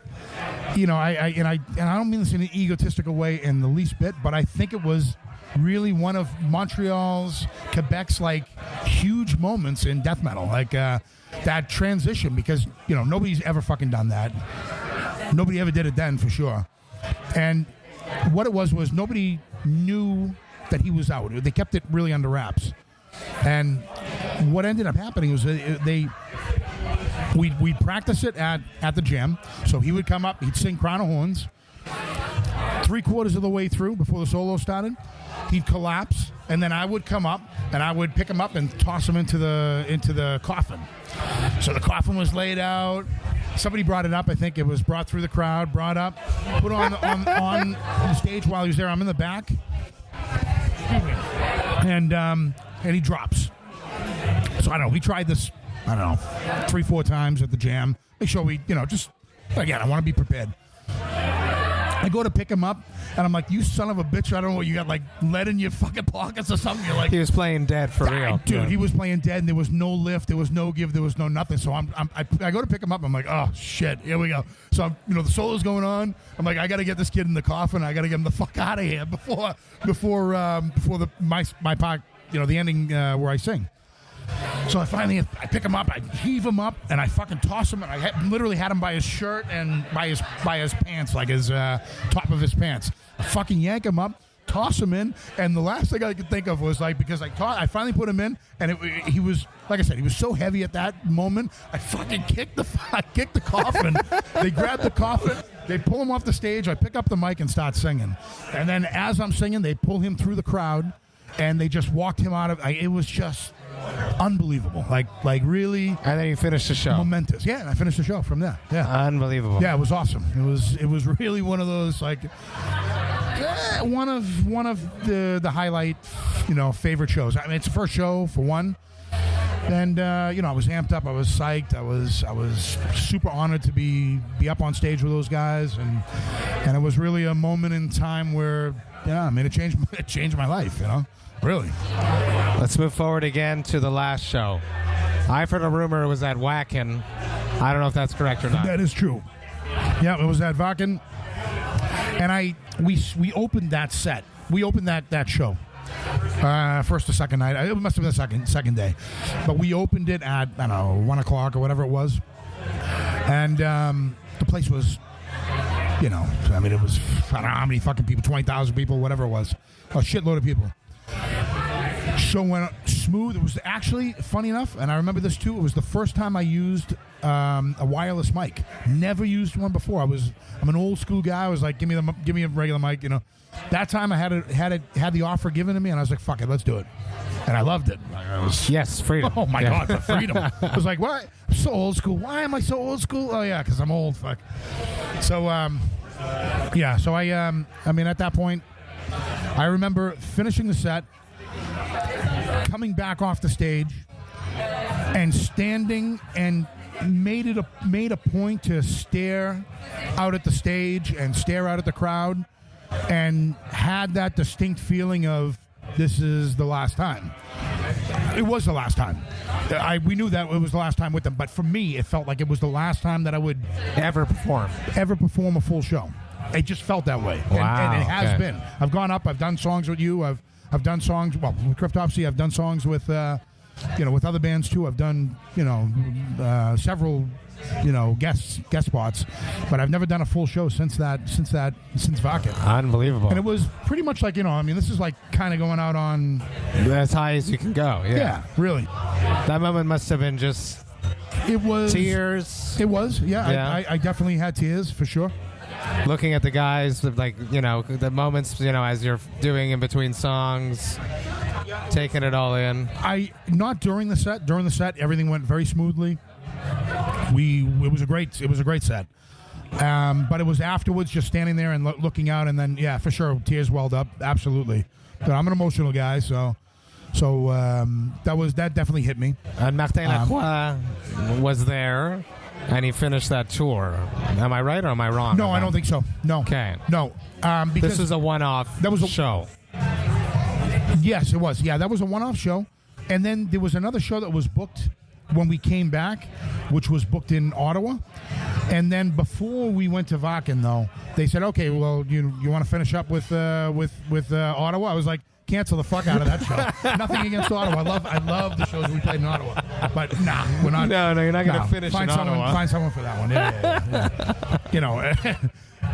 don't mean this in an egotistical way in the least bit, but I think it was really one of Montreal's, Quebec's, like, huge moments in death metal, like that transition, because, you know, nobody's ever fucking done that. Nobody ever did it then, for sure. And what it was nobody knew that he was out. They kept it really under wraps. And what ended up happening was we'd practice it at the jam. So he would come up, he'd sing Crown of Horns. 3/4 of the way through, before the solo started, he'd collapse, and then I would come up and I would pick him up and toss him into the coffin. So the coffin was laid out. Somebody brought it up. I think it was brought through the crowd, brought up, put on the stage while he was there. I'm in the back, and he drops. So I don't know. We tried this, 3-4 times at the jam. Make sure we, just again, I want to be prepared. I go to pick him up, and I'm like, "You son of a bitch! I don't know what you got, like lead in your fucking pockets or something." You're like, he was playing dead for real, dude. Yeah. He was playing dead, and there was no lift, there was no give, there was no nothing. So I go to pick him up. I'm like, "Oh shit, here we go." So the solo's going on. I'm like, I got to get this kid in the coffin. I got to get him the fuck out of here before my part, the ending where I sing. So I pick him up, I heave him up, and I fucking toss him, and I literally had him by his shirt and by his pants, like his top of his pants. I fucking yank him up, toss him in, and the last thing I could think of was like, because I finally put him in, and he was, like I said, he was so heavy at that moment, I fucking kicked the coffin. They grab the coffin, they pull him off the stage, I pick up the mic and start singing. And then as I'm singing, they pull him through the crowd, and they just walked him out of, it was just unbelievable, like really. And then you finished the show. Momentous, yeah. And I finished the show from there. Yeah, unbelievable. Yeah, it was awesome. It was really one of those, like, one of the highlight, favorite shows. I mean, it's the first show for one, and I was amped up. I was psyched. I was super honored to be up on stage with those guys, and it was really a moment in time where it changed my life. Really. Let's move forward again to the last show. I've heard a rumor it was at Wacken. I don't know if that's correct or not. That is true. Yeah, it was at Wacken. And we opened that set. We opened that show. First or second night. It must have been the second day. But we opened it at, 1 o'clock or whatever it was. And the place was, it was, I don't know how many fucking people, 20,000 people, whatever it was. A shitload of people. Show went smooth. It was actually, funny enough, and I remember this too, it was the first time I used a wireless mic. Never used one before. I'm an old school guy. I was like, give me a regular mic, That time I had the offer given to me, and I was like, fuck it, let's do it. And I loved it. Yes, freedom. Oh my God, the freedom. I was like, what? I'm so old school. Why am I so old school? Oh yeah, because I'm old. Fuck. So yeah. So at that point, I remember finishing the set, coming back off the stage, and standing and made a point to stare out at the stage and stare out at the crowd, and had that distinct feeling of this is the last time. It was the last time. We knew that it was the last time with them, but for me, it felt like it was the last time that I would Ever perform. perform a full show. It just felt that way, Wow, and it has okay. been. I've gone up. I've done songs with you. I've done songs. Well, with Cryptopsy, I've done songs with with other bands too. I've done several guest spots, but I've never done a full show since Vakin. Unbelievable. And it was pretty much like this is like kind of going out on as high as you can go. yeah, really. That moment must have been just It was tears. It was Yeah. I definitely had tears for sure. Looking at the guys, the moments, as you're doing in between songs, taking it all in. Not during the set. During the set, everything went very smoothly. It was a great set. But it was afterwards, just standing there and looking out, and then for sure, tears welled up. Absolutely. But I'm an emotional guy, so that definitely hit me. And Martin Lacroix was there, and he finished that tour. Am I right or am I wrong? No, I don't think so. No. Okay. No. Because This was a one-off show. Yes, it was. Yeah, that was a one-off show. And then there was another show that was booked when we came back, which was booked in Ottawa. And then before we went to Vakin, though, they said, "Okay, well, you want to finish up with Ottawa?" I was like, "Cancel the fuck out of that show." Nothing against Ottawa. I love the shows we played in Ottawa, but nah, we're not. No, you're not going to finish in Ottawa. Find someone for that one. Yeah.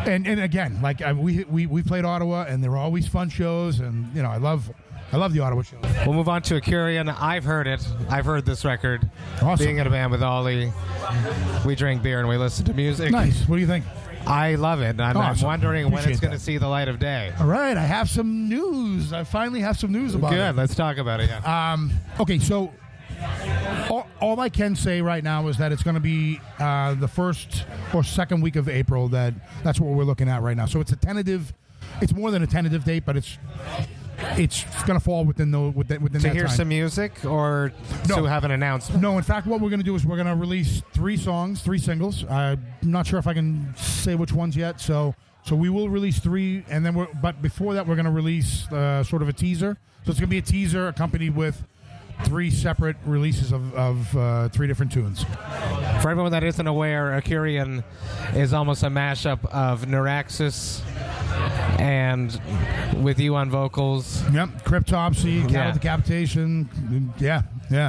And again, like we played Ottawa, and there were always fun shows, and I love the Ottawa shows. We'll move on to Acurion. I've heard it. I've heard this record. Awesome. Being in a band with Ollie, we drink beer and we listen to music. Nice. What do you think? I love it. I'm Awesome. wondering when it's Appreciate going to that. see the light of day. All right, I have some news. I finally have some news about it. Good. Let's talk about it. Yeah. Okay, so all I can say right now is that it's going to be the first or second week of April. That's what we're looking at right now. So it's a tentative. It's more than a tentative date, but it's going to fall within that To hear time. some music or to have an announcement? No, in fact, what we're going to do is we're going to release 3 singles. I'm not sure if I can say which ones yet. So we will release 3, and then but before that, we're going to release sort of a teaser. So it's going to be a teaser accompanied with 3 separate releases of 3 different tunes. For everyone that isn't aware, Acurian is almost a mashup of Neuraxis and with you on vocals. Yep, Cryptopsy, Cattle Yeah. Decapitation. Yeah,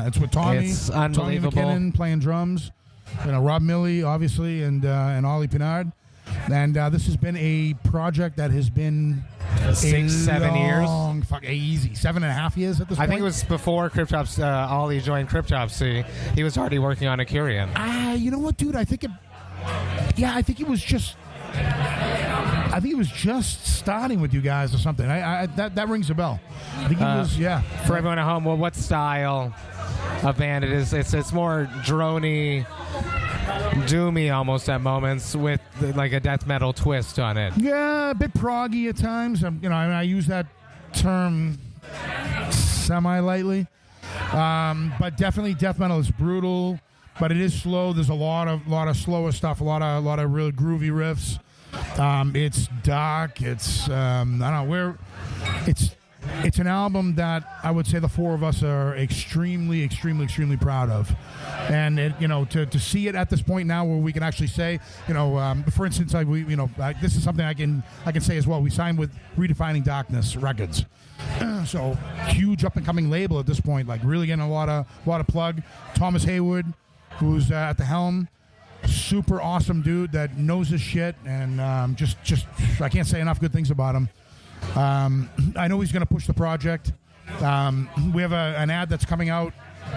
it's with Tommy. It's Tommy unbelievable. McKinnon playing drums. Rob Milley, obviously, and Ollie Pinard. And this has been a project that has been 6-7 years. Fuck, easy. 7.5 years at this point. I think it was before Cryptopsy, Ollie joined Cryptopsy. He was already working on Acurian. You know what, dude? I think he was just starting with you guys or something. That rings a bell. I think he was, For everyone at home, well, what style of band it is? It's more droney, doomy almost at moments with like a death metal twist on it. Yeah, a bit proggy at times. I use that term semi-lightly. But definitely death metal is brutal, but it is slow. There's a lot of slower stuff, a lot of real groovy riffs. It's dark. It's it's an album that I would say the 4 of us are extremely, extremely, extremely proud of. And to see it at this point now where we can actually say, for instance, this is something I can say as well. We signed with Redefining Darkness Records. So huge up and coming label at this point, like really getting a lot of plug. Thomas Haywood, who's at the helm, super awesome dude that knows his shit, and just I can't say enough good things about him. I know he's going to push the project. We have an ad that's coming out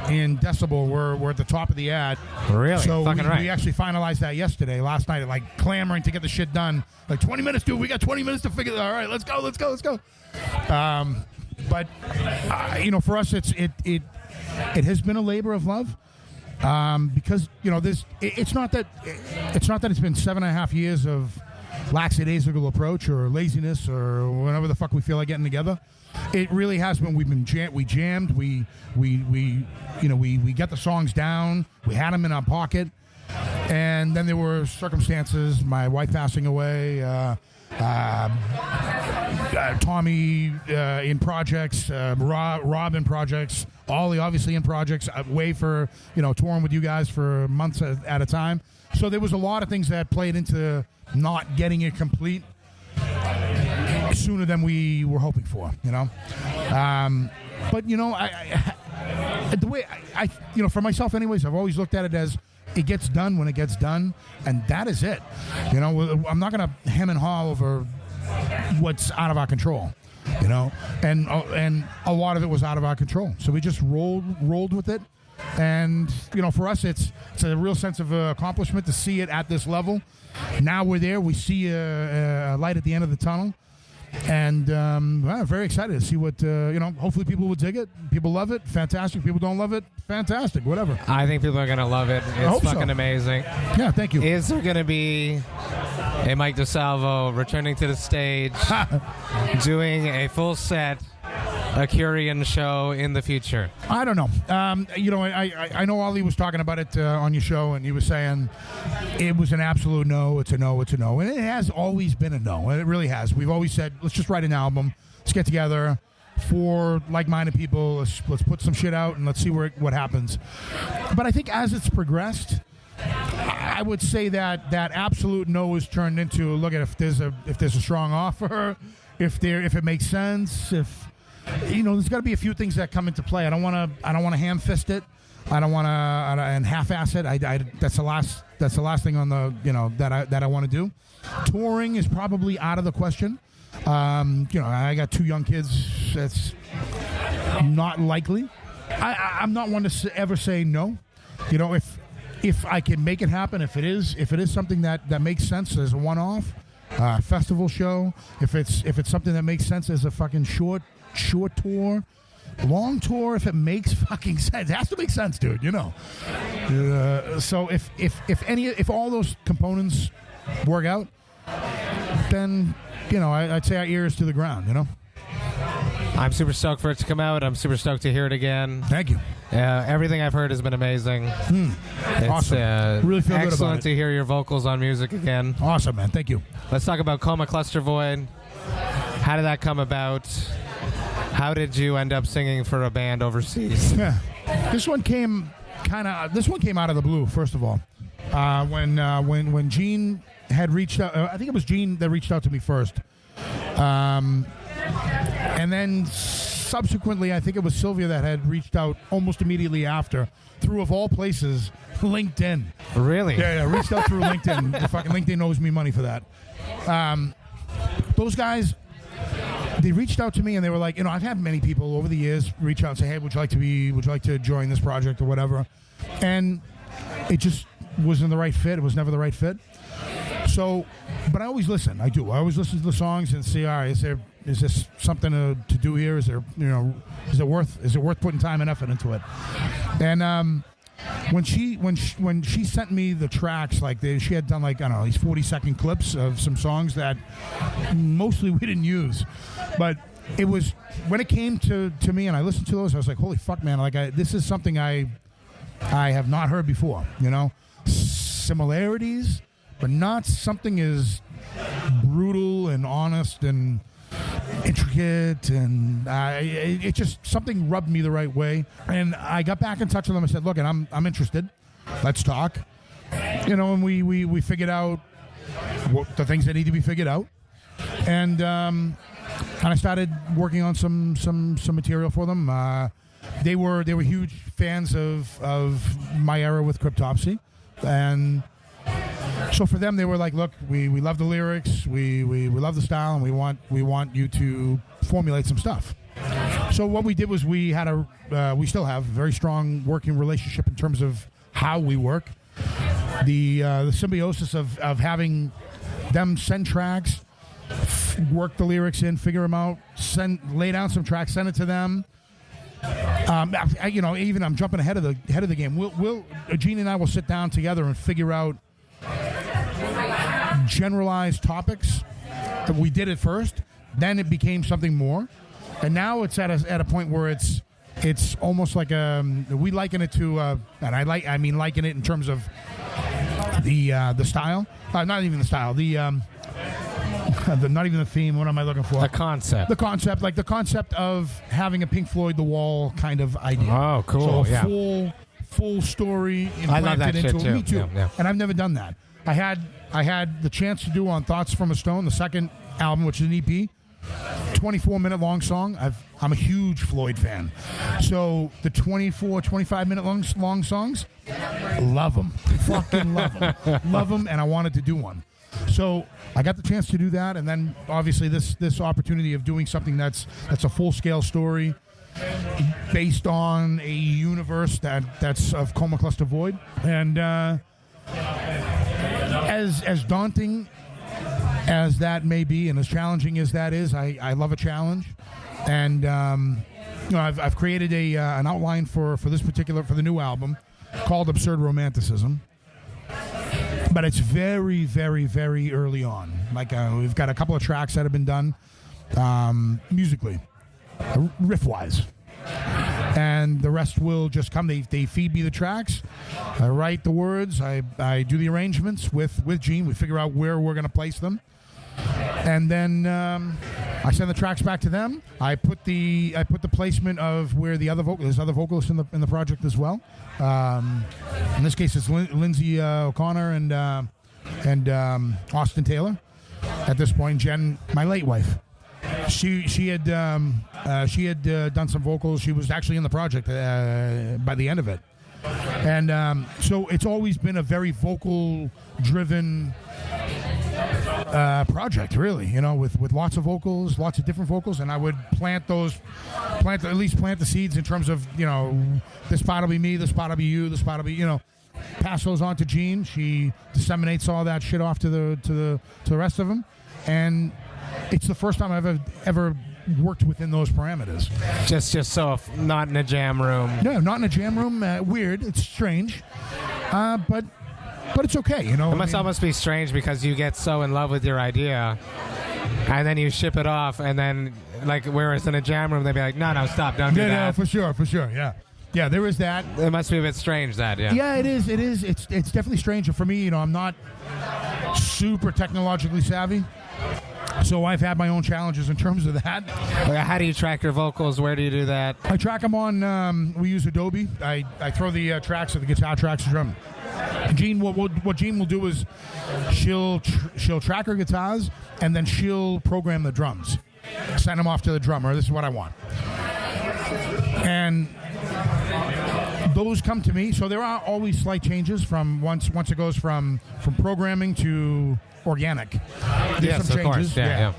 in Decibel. We're at the top of the ad. Really? So Fucking right. we actually finalized that yesterday, last night, like clamoring to get the shit done. Like 20 minutes, dude. We got 20 minutes to figure it out. All right, let's go. But for us, it has been a labor of love. Because it's not that it's been 7.5 years of lackadaisical approach or laziness or whatever the fuck we feel like getting together. It really has been. We jammed. We got the songs down. We had them in our pocket, And then there were circumstances, my wife passing away, Tommy in projects, Rob in projects, Ollie obviously in projects, away for, touring with you guys for months at a time. So there was a lot of things that played into not getting it complete sooner than we were hoping for, But, the way I for myself anyways, I've always looked at it as it gets done when it gets done, and that is it. I'm not going to hem and haw over what's out of our control, and a lot of it was out of our control. So we just rolled with it, and for us, it's a real sense of accomplishment to see it at this level. Now we're there. We see a light at the end of the tunnel. And I'm very excited to see what, hopefully people will dig it. People love it. Fantastic. People don't love it. Fantastic. Whatever. I think people are going to love it. It's fucking amazing. Yeah, thank you. Is there going to be a Mike Disalvo returning to the stage doing a full set Acurian show in the future? I don't know. I know Ollie was talking about it on your show, and he was saying it was an absolute no. It's a no. It's a no. And it has always been a no. And it really has. We've always said, let's just write an album. Let's get together. 4 like-minded people. Let's put some shit out, and let's see what happens. But I think as it's progressed, I would say that absolute no is turned into, look at if there's a strong offer, if it makes sense, if there's got to be a few things that come into play. I don't want to ham-fist it. I don't want to and half-ass it. That's the last thing on the that I want to do. Touring is probably out of the question. I got 2 young kids. That's not likely. I'm not one to ever say no. If I can make it happen, if it is something that makes sense as a one-off festival show, if it's something that makes sense as a fucking short tour, long tour, if it makes fucking sense. It has to make sense, dude, so if all those components work out, then I'd say our ears to the ground. I'm super stoked for it to come out. I'm super stoked to hear it again. Thank you. Everything I've heard has been amazing. It's awesome. Really feel good about it. Excellent to hear your vocals on music again. Awesome, man. Thank you. Let's talk about Coma Cluster Void. How did that come about? How did you end up singing for a band overseas? Yeah. This one came out of the blue, first of all. When Gene had reached out, I think it was Gene that reached out to me first. And then subsequently, I think it was Sylvia that had reached out almost immediately after, through, of all places, LinkedIn. Really? Yeah, reached out through LinkedIn. The fucking LinkedIn owes me money for that. Those guys, they reached out to me and they were like, I've had many people over the years reach out and say, hey, would you like to join this project or whatever? And it just wasn't the right fit. It was never the right fit. So, but I always listen. I do. I always listen to the songs and see, all right, is this something to do here? Is there, is it worth putting time and effort into it? And when she sent me the tracks, she had done these 40-second clips of some songs that mostly we didn't use, but it was when it came to me and I listened to those, I was like, holy fuck, man! This is something I have not heard before. Similarities, but not something as brutal and honest and intricate, and it just something rubbed me the right way. And I got back in touch with them. I said, look, and I'm interested. Let's talk. And we figured out the things that need to be figured out, and I started working on some material for them. They were huge fans of my era with Cryptopsy, and so for them, they were like, look, we love the lyrics, we love the style, and we want you to formulate some stuff. So what we did was we still have a very strong working relationship in terms of how we work. The symbiosis of having them send tracks, work the lyrics in, figure them out, lay down some tracks, send it to them. Even I'm jumping ahead of the game. We'll Gene and I will sit down together and figure out generalized topics. We did it first, then it became something more, and now it's at a point where it's almost like we liken it to, and I liken it in terms of the style, not even the style, not even the theme. What am I looking for? The concept. The concept of having a Pink Floyd The Wall kind of idea. Oh, cool. So a full story implanted I love that into shit it. too. Me too. Yeah. And I've never done that. I had the chance to do on Thoughts from a Stone, the second album, which is an EP, 24-minute long song. I'm a huge Floyd fan. So the 25-minute long songs, love them. Fucking love them. Love them, and I wanted to do one. So I got the chance to do that, and then obviously this opportunity of doing something that's a full-scale story based on a universe that's of Coma Cluster Void. And as daunting as that may be, and as challenging as that is, I love a challenge. And I've created an outline for the new album called Absurd Romanticism. But it's very, very, very early on. Like we've got a couple of tracks that have been done musically, riff-wise. And the rest will just come. They feed me the tracks. I write the words. I do the arrangements with Gene. We figure out where we're going to place them. And then I send the tracks back to them. I put the placement of where there's other vocalists in the project as well. In this case, it's Lindsay O'Connor and Austin Taylor. At this point, Jen, my late wife, she had done some vocals. She was actually in the project by the end of it, and so it's always been a very vocal-driven project, really, with lots of vocals, lots of different vocals, and I would plant the seeds in terms of, this part will be me, this part will be you, this part will be, pass those on to Jean. She disseminates all that shit off to the rest of them, and it's the first time I've ever worked within those parameters. Just so not in a jam room. No, not in a jam room. Weird. It's strange, but it's okay, It must almost be strange because you get so in love with your idea, and then you ship it off, and then, whereas in a jam room, they'd be like, no, stop, don't do that. No, for sure, yeah. Yeah, there is that. It must be a bit strange, that, yeah. Yeah, it is. It's definitely strange. For me, I'm not super technologically savvy, so I've had my own challenges in terms of that. How do you track your vocals? Where do you do that? I track them on, we use Adobe. I throw the tracks of the guitar tracks and drum. Jean, what Jean will do is she'll track her guitars, and then she'll program the drums, send them off to the drummer. This is what I want, and those come to me. So there are always slight changes from once it goes from programming to organic. There's some changes. Yeah.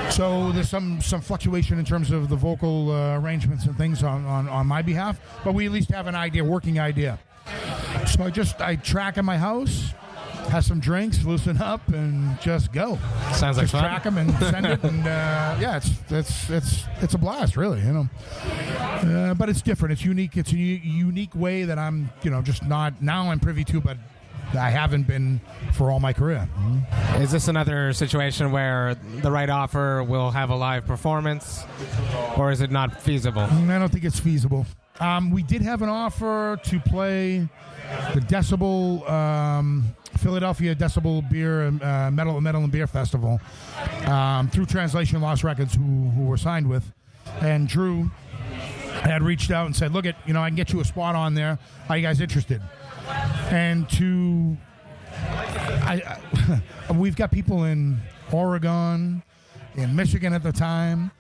So there's some fluctuation in terms of the vocal arrangements and things on my behalf, but we at least have an idea, working idea. So I track in my house, have some drinks, loosen up, and just go. Sounds like just fun. Track them and send it, and it's a blast, really, But it's different. It's unique. It's a unique way that I'm, just not now I'm privy to, but I haven't been for all my career. Is this another situation where the right offer will have a live performance, or is it not feasible? I don't think it's feasible. We did have an offer to play the Decibel, Philadelphia Decibel Beer and Metal and Beer Festival through Translation Lost Records, who we're signed with, and Drew had reached out and said, "Look, I can get you a spot on there. Are you guys interested?" And we've got people in Oregon, in Michigan at the time,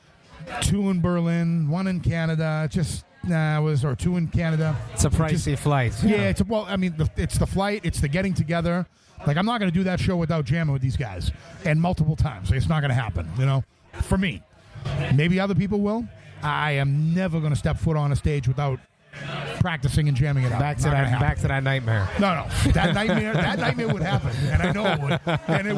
2 in Berlin, 1 in Canada, or 2 in Canada. It's a pricey flight. Yeah, it's the flight, it's the getting together. I'm not going to do that show without jamming with these guys, and multiple times. It's not going to happen, for me. Maybe other people will. I am never going to step foot on a stage without practicing and jamming it out. Back to that nightmare. No. That nightmare would happen, and I know it would. And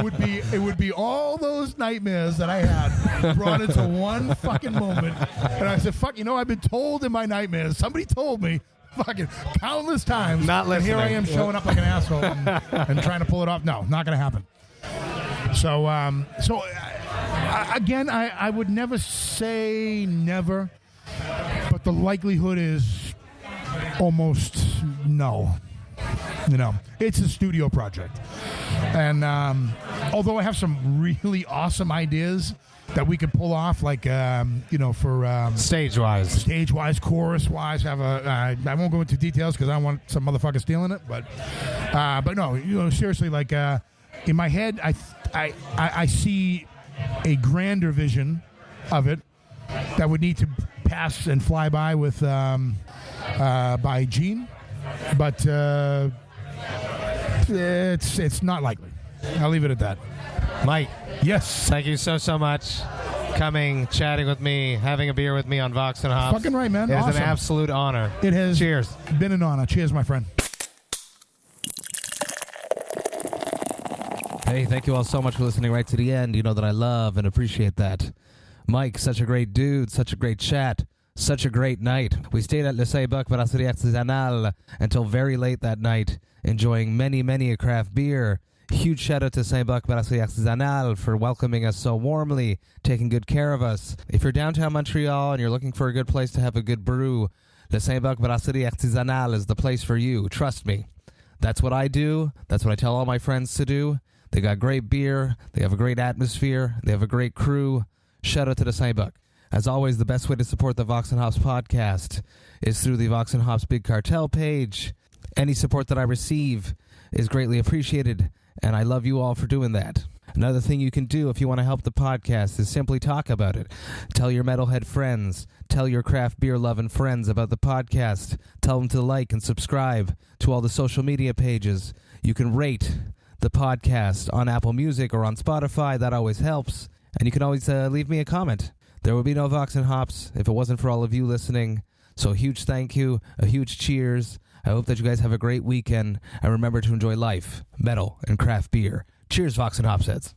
it would be all those nightmares that I had brought into one fucking moment. And I said, fuck, I've been told in my nightmares. Somebody told me fucking countless times. Not listening. And here I am showing up like an asshole and trying to pull it off. No, not going to happen. So again, I would never say never, but the likelihood is almost no. It's a studio project. And although I have some really awesome ideas that we could pull off, like, for... Stage-wise, chorus-wise, I won't go into details because I don't want some motherfucker stealing it, but no, seriously, like, in my head, I see a grander vision of it that would need to pass and fly by with by Gene, but it's not likely. I'll leave it at that. Mike, yes, thank you so much. Coming, chatting with me, having a beer with me on Vox and Hops. Fucking right, man. It Awesome. is an absolute honor. It has. Cheers. Been an honor. Cheers, my friend. Hey, thank you all so much for listening right to the end. You know that I love and appreciate that. Mike, such a great dude, such a great chat, such a great night. We stayed at Saint-Bock Brasserie Artisanale until very late that night, enjoying many a craft beer. Huge shout out to Saint-Bock Brasserie Artisanale for welcoming us so warmly, taking good care of us. If you're downtown Montreal and you're looking for a good place to have a good brew, the Saint-Bock Brasserie Artisanale is the place for you. Trust me. That's what I do. That's what I tell all my friends to do. They got great beer. They have a great atmosphere. They have a great crew. Shout out to the Saint-Bock. As always, the best way to support the Vox and Hops podcast is through the Vox and Hops Big Cartel page. Any support that I receive is greatly appreciated, and I love you all for doing that. Another thing you can do if you want to help the podcast is simply talk about it. Tell your metalhead friends. Tell your craft beer loving friends about the podcast. Tell them to like and subscribe to all the social media pages. You can rate the podcast on Apple Music or on Spotify. That always helps. And you can always leave me a comment. There would be no Vox and Hops if it wasn't for all of you listening. So a huge thank you, a huge cheers. I hope that you guys have a great weekend. And remember to enjoy life, metal, and craft beer. Cheers, Vox and Hops heads.